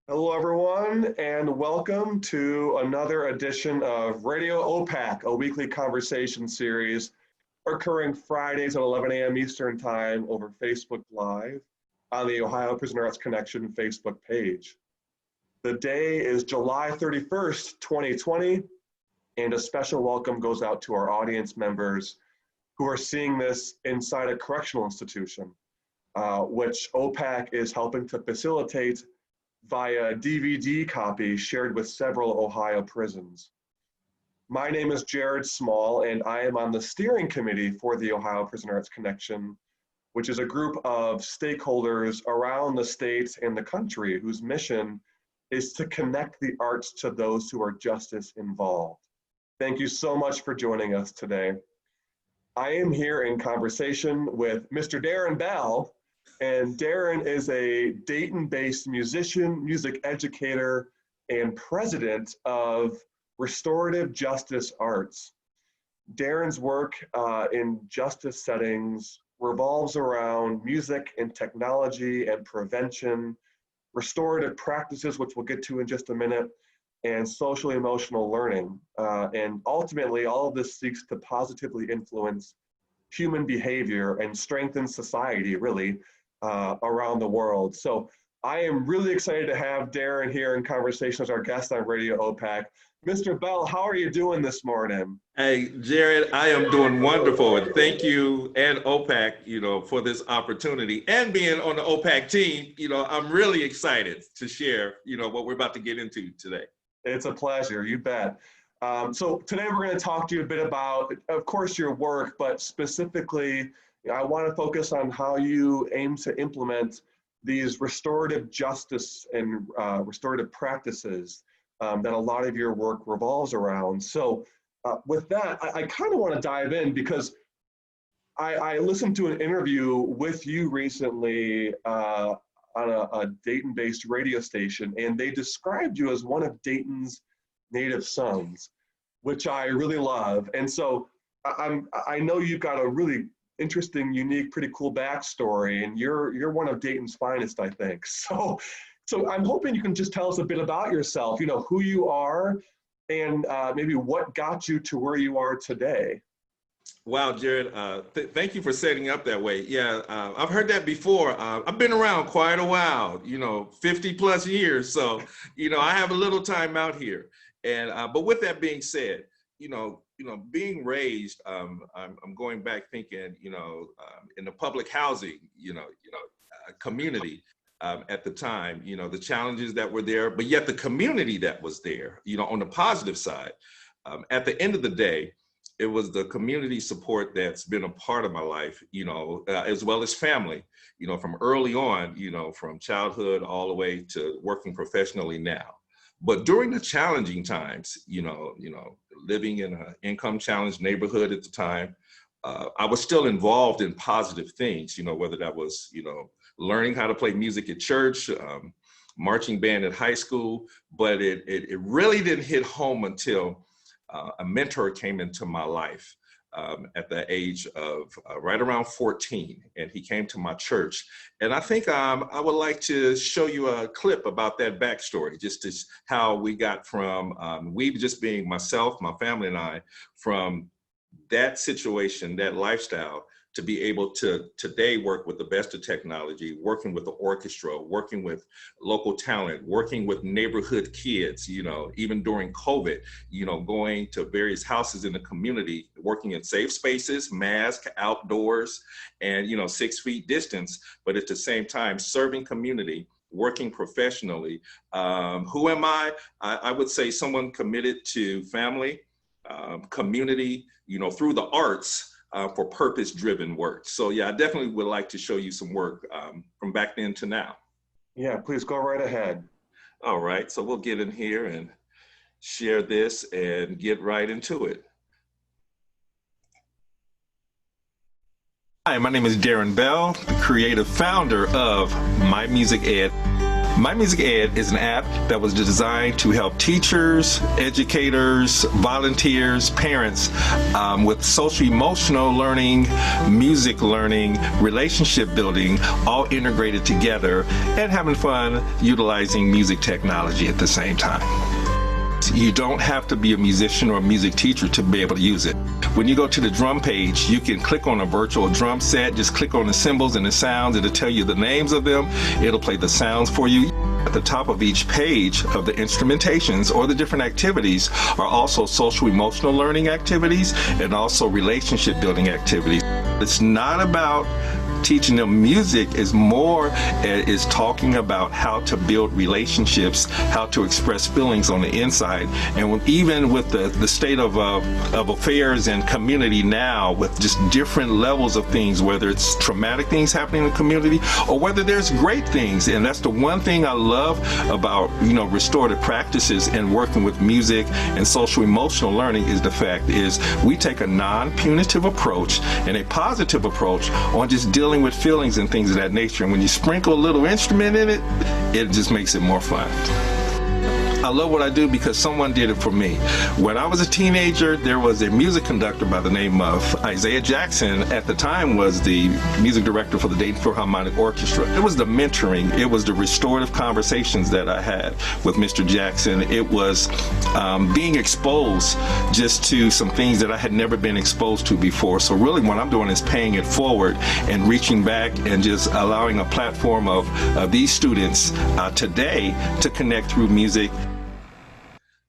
Hello, everyone, and welcome to another edition of Radio OPAC, a weekly conversation series occurring Fridays at 11 a.m. Eastern Time over Facebook Live on the Ohio Prisoner Arts Connection Facebook page. The day is July 31st, 2020, and a special welcome goes out to our audience members who are seeing this inside a correctional institution, which OPAC is helping to facilitate via DVD copy shared with several Ohio prisons. My name is Jared Small, and I am on the steering committee for the Ohio Prisoner Arts Connection, which is a group of stakeholders around the state and the country whose mission is to connect the arts to those who are justice involved. Thank you so much for joining us today. I am here in conversation with Mr. Deron Bell, and Deron is a Dayton-based musician, music educator, and president of Restorative Justice Arts. Deron's work in justice settings revolves around music and technology and prevention, restorative practices, which we'll get to in just a minute, and social emotional learning. And ultimately, all of this seeks to positively influence human behavior and strengthen society, really, around the world. So I am really excited to have Deron here in conversation as our guest on Radio OPAC. Mr. Bell, how are you doing this morning? Hey, Jared, I am doing wonderful. And thank you and OPAC, for this opportunity and being on the OPAC team. I'm really excited to share, what we're about to get into today. It's a pleasure, you bet. So today we're going to talk to you a bit about, of course, your work, but specifically, I want to focus on how you aim to implement these restorative justice and restorative practices that a lot of your work revolves around. So with that, I kind of want to dive in because I listened to an interview with you recently on a Dayton-based radio station, and they described you as one of Dayton's native sons, which I really love. And so I know you've got a really interesting, unique, pretty cool backstory, and you're one of Dayton's finest, I think. So I'm hoping you can just tell us a bit about yourself, who you are, and maybe what got you to where you are today. Wow, Jared, thank you for setting up that way. Yeah, I've heard that before. I've been around quite a while, 50 plus years. So, I have a little time out here. And but with that being said, being raised, I'm going back thinking, in the public housing, community at the time, the challenges that were there, but yet the community that was there, on the positive side. At the end of the day, it was the community support that's been a part of my life, as well as family, from early on, from childhood all the way to working professionally now. But during the challenging times, living in an income challenged neighborhood at the time, I was still involved in positive things, whether that was, learning how to play music at church, marching band at high school, but it really didn't hit home until a mentor came into my life at the age of right around 14, and he came to my church. And I think I would like to show you a clip about that backstory, just as how we got from, we just being myself, my family and I, from that situation, that lifestyle, to be able to today work with the best of technology, working with the orchestra, working with local talent, working with neighborhood kids, even during COVID, going to various houses in the community, working in safe spaces, mask, outdoors, and, 6 feet distance, but at the same time, serving community, working professionally. Who am I? I would say someone committed to family, community, through the arts, for purpose-driven work. So yeah, I definitely would like to show you some work from back then to now. Yeah, please go right ahead. All right, so we'll get in here and share this and get right into it. Hi, my name is Deron Bell, the creative founder of My Music Ed. My Music Ed is an app that was designed to help teachers, educators, volunteers, parents with social emotional learning, music learning, relationship building, all integrated together and having fun utilizing music technology at the same time. You don't have to be a musician or a music teacher to be able to use it. When you go to the drum page, you can click on a virtual drum set, just click on the cymbals and the sounds, it'll tell you the names of them, it'll play the sounds for you. At the top of each page of the instrumentations or the different activities are also social emotional learning activities and also relationship building activities. It's not about teaching them music, is talking about how to build relationships, how to express feelings on the inside. And even with the state of affairs and community now, with just different levels of things, whether it's traumatic things happening in the community or whether there's great things. And that's the one thing I love about, restorative practices and working with music and social emotional learning is the fact is we take a non-punitive approach and a positive approach on just dealing with feelings and things of that nature. And when you sprinkle a little instrument in it, it just makes it more fun. I love what I do because someone did it for me. When I was a teenager, there was a music conductor by the name of Isaiah Jackson. At the time was the music director for the Dayton Philharmonic Orchestra. It was the mentoring, it was the restorative conversations that I had with Mr. Jackson. It was being exposed just to some things that I had never been exposed to before. So really what I'm doing is paying it forward and reaching back and just allowing a platform of these students today to connect through music.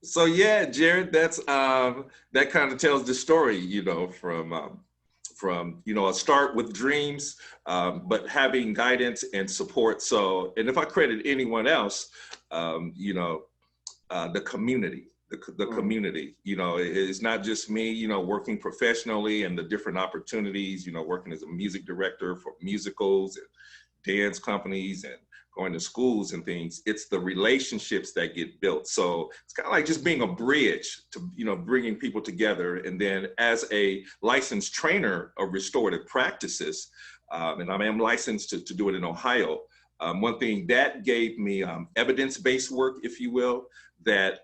So yeah, Jared, that's that kind of tells the story, from a start with dreams, but having guidance and support. So, and if I credit anyone else, the community, the community, it's not just me, working professionally and the different opportunities, working as a music director for musicals and dance companies and going to schools and things. It's the relationships that get built. So it's kind of like just being a bridge to, bringing people together. And then as a licensed trainer of restorative practices, and I am licensed to do it in Ohio, one thing that gave me evidence-based work, if you will, that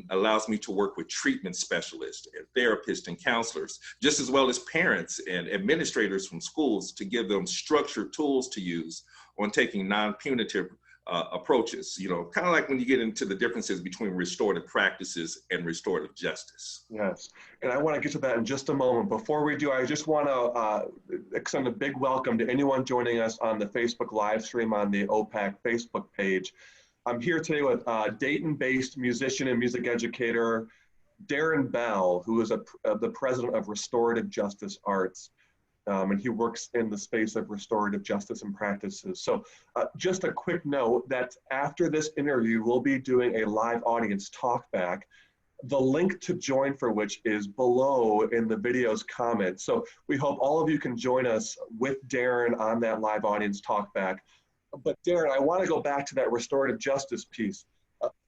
allows me to work with treatment specialists and therapists and counselors, just as well as parents and administrators from schools to give them structured tools to use on taking non-punitive approaches, kind of like when you get into the differences between restorative practices and restorative justice. Yes, and I want to get to that in just a moment. Before we do, I just want to extend a big welcome to anyone joining us on the Facebook live stream on the OPAC Facebook page. I'm here today with Dayton-based musician and music educator, Deron Bell, who is the president of Restorative Justice Arts. And he works in the space of restorative justice and practices. So just a quick note that after this interview, we'll be doing a live audience talkback, the link to join for which is below in the video's comments. So we hope all of you can join us with Deron on that live audience talkback. But Deron, I want to go back to that restorative justice piece.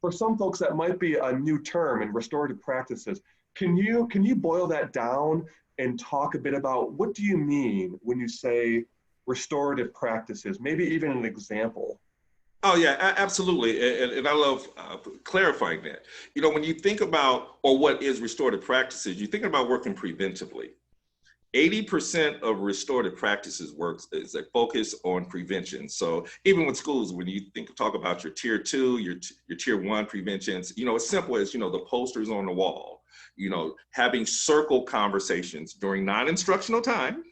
For some folks, that might be a new term in restorative practices. Can you boil that down and talk a bit about what do you mean when you say restorative practices, maybe even an example? Oh yeah, absolutely, and I love clarifying that. When you think about, or what is restorative practices, you're thinking about working preventively. 80% of restorative practices works is a focus on prevention. So even with schools, when you talk about your tier 2, your tier 1 preventions, as simple as, the posters on the wall, having circle conversations during non-instructional time,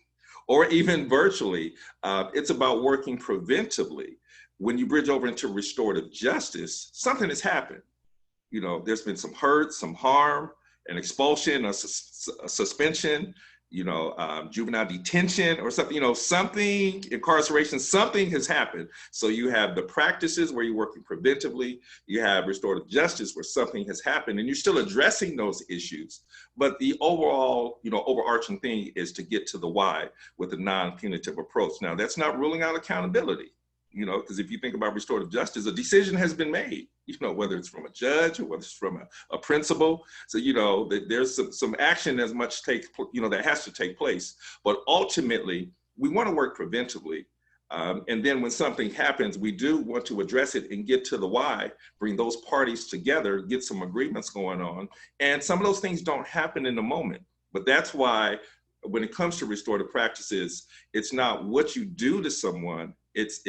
or even virtually. It's about working preventively. When you bridge over into restorative justice, something has happened. There's been some hurt, some harm, an expulsion, a suspension, juvenile detention or something, something, incarceration, something has happened. So you have the practices where you're working preventively, you have restorative justice where something has happened and you're still addressing those issues. But the overall, overarching thing is to get to the why with a non-punitive approach. Now, that's not ruling out accountability, because if you think about restorative justice, a decision has been made, whether it's from a judge or whether it's from a principal. So, there's some action that that has to take place. But ultimately, we want to work preventively And then when something happens, we do want to address it and get to the why, bring those parties together, get some agreements going on. And some of those things don't happen in the moment. But that's why when it comes to restorative practices, it's not what you do to someone, it's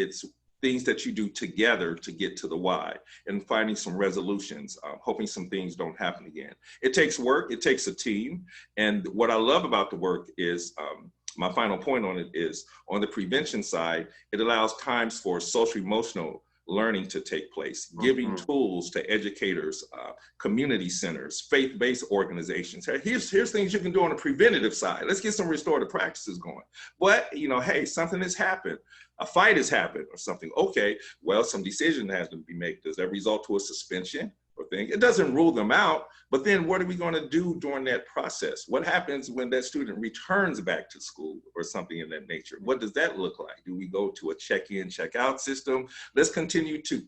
things that you do together to get to the why and finding some resolutions, hoping some things don't happen again. It takes work, it takes a team. And what I love about the work is, my final point on it is, on the prevention side, it allows times for social emotional learning to take place, giving tools to educators, community centers, faith-based organizations. Here's things you can do on the preventative side. Let's get some restorative practices going. But, hey, something has happened. A fight has happened or something. Okay, well, some decision has to be made. Does that result to a suspension or thing? It doesn't rule them out, but then what are we going to do during that process? What happens when that student returns back to school or something in that nature? What does that look like? Do we go to a check-in, check-out system? Let's continue to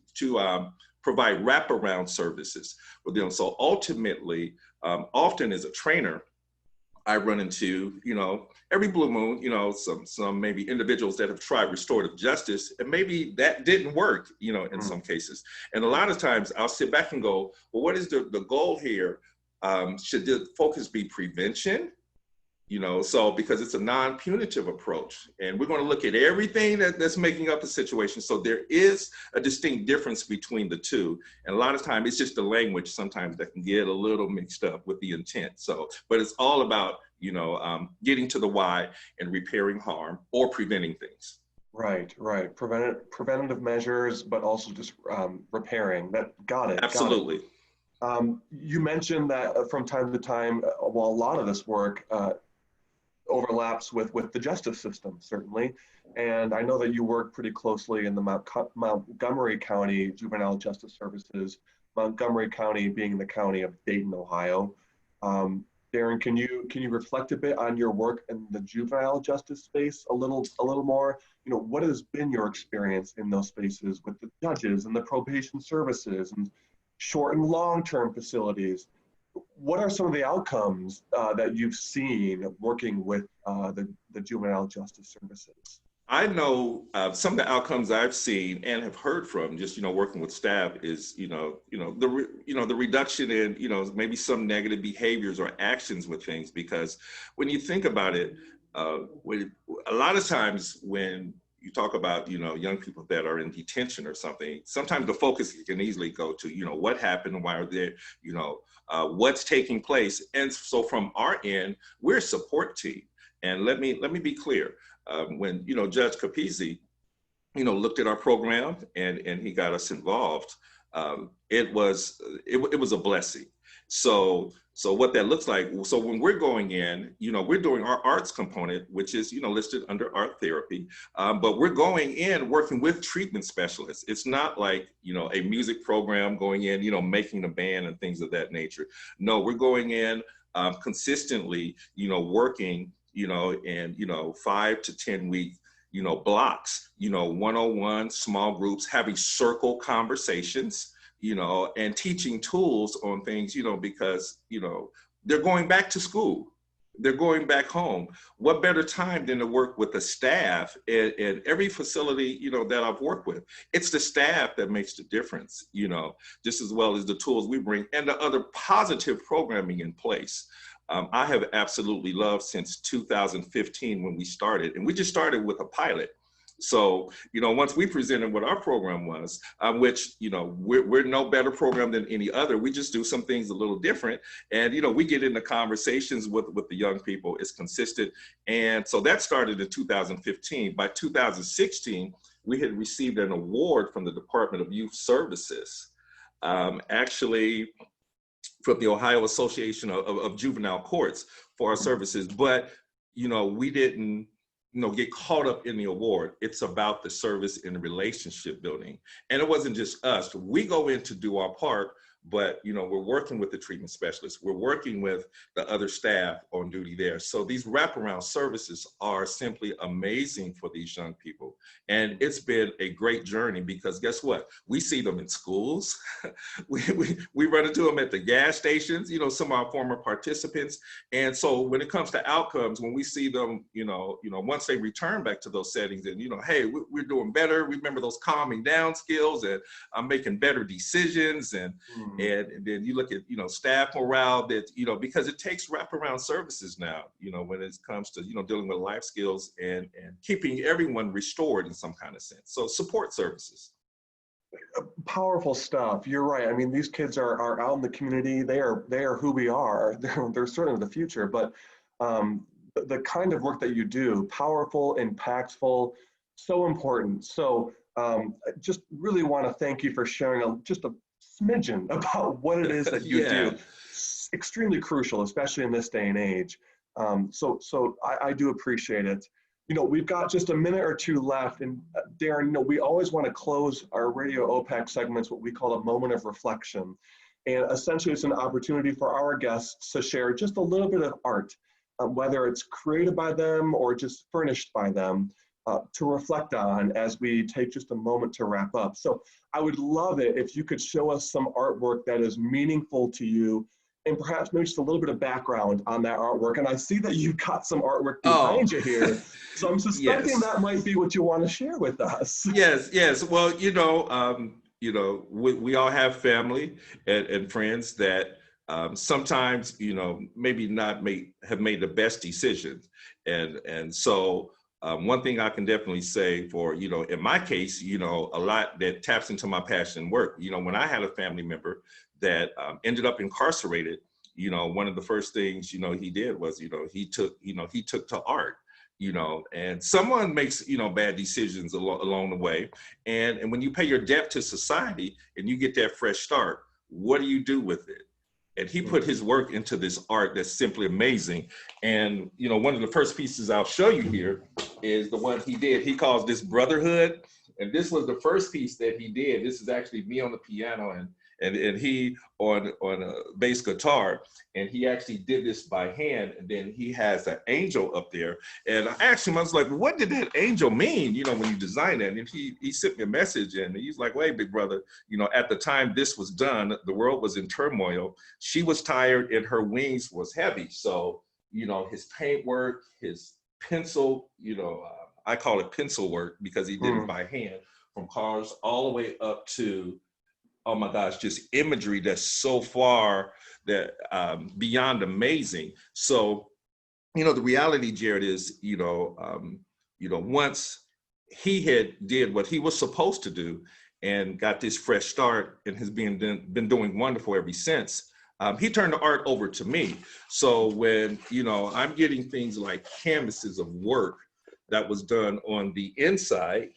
provide wraparound services with them. So ultimately, often as a trainer, I run into, every blue moon, some maybe individuals that have tried restorative justice, and maybe that didn't work, in some cases. And a lot of times I'll sit back and go, well, what is the goal here? Should the focus be prevention? So because it's a non-punitive approach, and we're going to look at everything that's making up the situation. So there is a distinct difference between the two. And a lot of times it's just the language sometimes that can get a little mixed up with the intent. So, but it's all about, getting to the why and repairing harm or preventing things. Right. Preventative measures, but also just repairing. Got it. Absolutely. You mentioned that from time to time, while a lot of this work overlaps with the justice system, certainly. And I know that you work pretty closely in the Montgomery County Juvenile Justice Services, Montgomery County being the county of Dayton, Ohio. Deron, can you reflect a bit on your work in the juvenile justice space a little more? What has been your experience in those spaces with the judges and the probation services and short and long-term facilities? What are some of the outcomes that you've seen working with the juvenile justice services? I know some of the outcomes I've seen and have heard from just, working with staff is, the reduction in, maybe some negative behaviors or actions with things, because when you think about it, a lot of times when you talk about, young people that are in detention or something, sometimes the focus can easily go to, what happened, why are they, what's taking place. And so from our end, we're a support team. And let me be clear. When, Judge Capizzi, looked at our program and he got us involved, it was a blessing. So what that looks like, so when we're going in, we're doing our arts component, which is, listed under art therapy, but we're going in working with treatment specialists. It's not like, a music program going in, making a band and things of that nature. No, we're going in consistently, working, in 5 to 10 week, blocks, 101 small groups, having circle conversations, and teaching tools on things, because, they're going back to school. They're going back home. What better time than to work with the staff at every facility, that I've worked with? It's the staff that makes the difference, just as well as the tools we bring and the other positive programming in place. I have absolutely loved since 2015 when we started, and we just started with a pilot. So, once we presented what our program was, which, we're no better program than any other. We just do some things a little different. And, we get into conversations with the young people. It's consistent. And so that started in 2015. By 2016, we had received an award from the Department of Youth Services, actually from the Ohio Association of Juvenile Courts for our services. But, we didn't, get caught up in the award. It's about the service and the relationship building. And it wasn't just us. We go in to do our part, but we're working with the treatment specialists. We're working with the other staff on duty there. So these wraparound services are simply amazing for these young people. And it's been a great journey because guess what? We see them in schools. we run into them at the gas stations, some of our former participants. And so when it comes to outcomes, when we see them, once they return back to those settings and, hey, we're doing better. We remember those calming down skills and I'm making better decisions. And then you look at, staff morale that, because it takes wraparound services now, when it comes to, dealing with life skills and keeping everyone restored in some kind of sense. So support services. Powerful stuff. You're right. I mean, these kids are out in the community. They are who we are. They're certainly the future, but the kind of work that you do, powerful, impactful, so important. So I just really want to thank you for sharing just a smidgen about what it is that you do. It's extremely crucial, especially in this day and age. So I do appreciate it. We've got just a minute or two left, and Deron, we always want to close our Radio OPAC segments what we call a moment of reflection. And essentially it's an opportunity for our guests to share just a little bit of art, whether it's created by them or just furnished by them, to reflect on as we take just a moment to wrap up. So I would love it if you could show us some artwork that is meaningful to you and perhaps maybe just a little bit of background on that artwork. And I see that you've got some artwork behind you here. So I'm suspecting that might be what you want to share with us. Yes. Well, we all have family and friends that sometimes, maybe not have made the best decisions. And so one thing I can definitely say for, in my case, a lot that taps into my passion and work, when I had a family member that ended up incarcerated, one of the first things, he did was, he took to art, and someone makes, bad decisions along the way. And when you pay your debt to society and you get that fresh start, what do you do with it? And he put his work into this art that's simply amazing. And, one of the first pieces I'll show you here is the one he did. He calls this Brotherhood. And this was the first piece that he did. This is actually me on the piano and he on a bass guitar. And he actually did this by hand. And then he has an angel up there. And I asked him, I was like, what did that angel mean, when you designed it? And he sent me a message and he's like, well, hey, big brother, at the time this was done, the world was in turmoil. She was tired and her wings was heavy. So, his paint work, his pencil, I call it pencil work because he did it by hand, from cars all the way up to, oh my gosh, just imagery that's so far that beyond amazing. So, the reality, Jared, is, once he did what he was supposed to do and got this fresh start and has been doing wonderful ever since, he turned the art over to me. So when, I'm getting things like canvases of work that was done on the inside,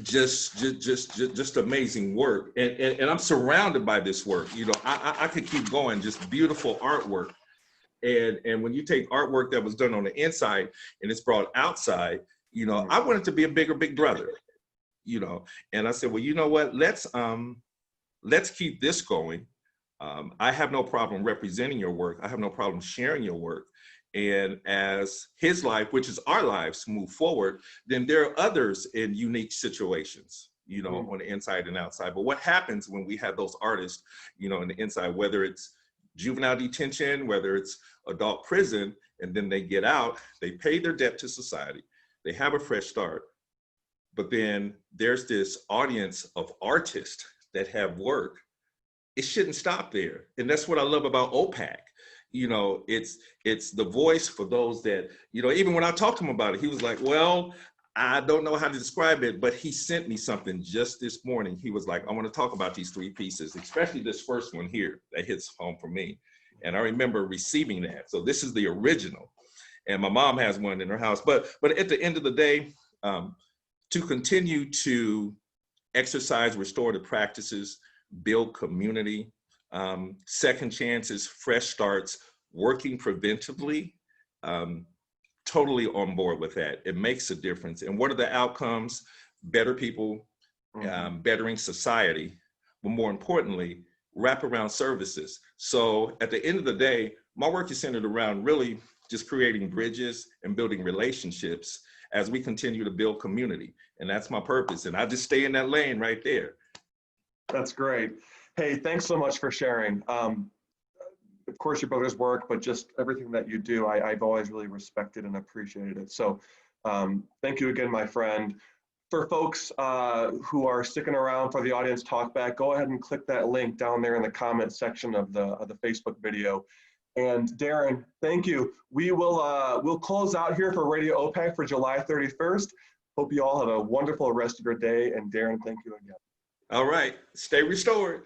just amazing work. And I'm surrounded by this work. I could keep going, just beautiful artwork. And when you take artwork that was done on the inside and it's brought outside, I wanted to be a big brother, and I said, well, you know what, let's keep this going. I have no problem representing your work. I have no problem sharing your work. And as his life, which is our lives, move forward, then there are others in unique situations, on the inside and outside. But what happens when we have those artists, on the inside, whether it's juvenile detention, whether it's adult prison, and then they get out, they pay their debt to society, they have a fresh start. But then there's this audience of artists that have work. It shouldn't stop there. And that's what I love about OPAC. It's the voice for those that, even when I talked to him about it, he was like, well, I don't know how to describe it, but he sent me something just this morning. He was like, I want to talk about these 3 pieces, especially this first one here that hits home for me. And I remember receiving that. So this is the original. And my mom has one in her house. But at the end of the day, to continue to exercise restorative practices, build community, second chances, fresh starts, working preventively, totally on board with that. It makes a difference. And what are the outcomes? Better people, bettering society, but more importantly, wraparound services. So at the end of the day, my work is centered around really just creating bridges and building relationships as we continue to build community. And that's my purpose. And I just stay in that lane right there. That's great. Hey, thanks so much for sharing. Of course, your brother's work, but just everything that you do, I've always really respected and appreciated it. So thank you again, my friend. For folks who are sticking around for the audience talkback, go ahead and click that link down there in the comment section of the Facebook video. And Deron, thank you. We will we'll close out here for Radio OPAC for July 31st. Hope you all have a wonderful rest of your day. And Deron, thank you again. All right, stay restored.